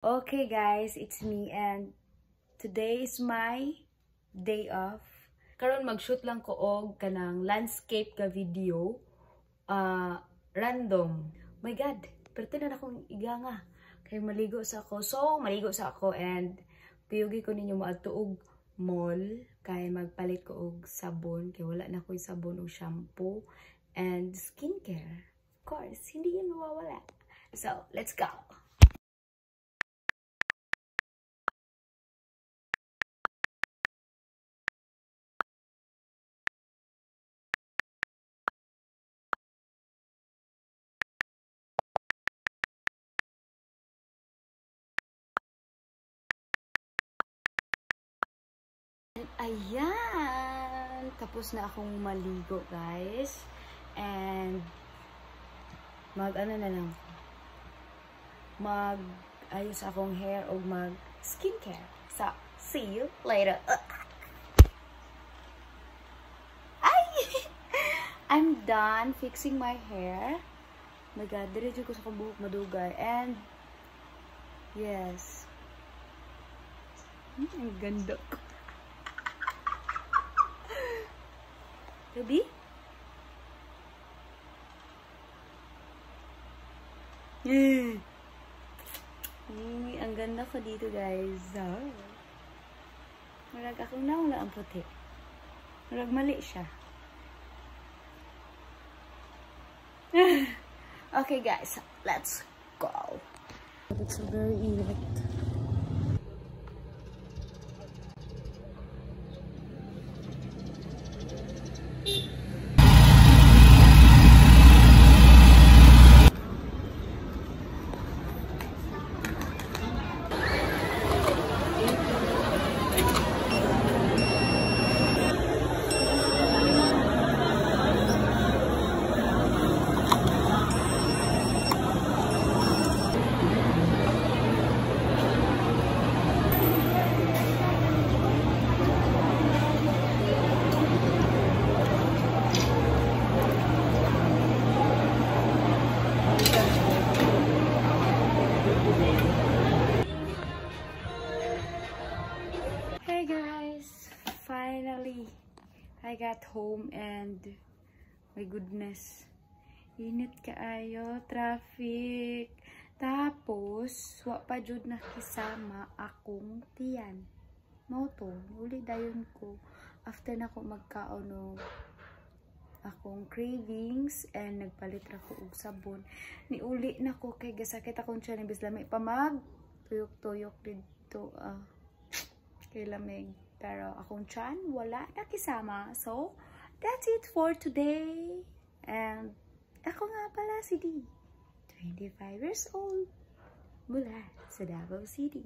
Okay guys, it's me and today is my day off. Karon mag-shoot lang ko og kanang landscape ka video. Random. My God, pero na akong iganga. Kay maligo sa ako. So, maligo sa ako and piyugi ko ninyo maadto og mall kay magpalit ko og sabon kay wala na ko'y sabon o shampoo and skincare. Of course, hindi yan mawawala. So, let's go. Ayan! Tapos na akong maligo, guys. And, mag-ano na lang. Mag-ayos akong hair o mag-skincare. So, see you later. Ay! I'm done fixing my hair. My God, diretso ko sa buhok madugay. And, yes. Ang ganda ko. Gabi? Ang ganda ko dito, guys. Marag akong nauna ang puti. Marag mali siya. Okay, guys. Let's go. It's very init. Hey guys, finally I got home and my goodness, init kaayo, traffic. Tapos wa pa jud nakisama akong tiyan. Moto, uli dayon ko after na ko magkaon no akong cravings and nagpalit ra ko og sabon. Niuli na ko kay gasakit akong tiyan bis lamay pa mag tuyok-tuyok dito kay lamig. Pero akong tiyan wala nakisama. So, that's it for today. And ako nga pala si D. 25 years old. Mula sa Davao City.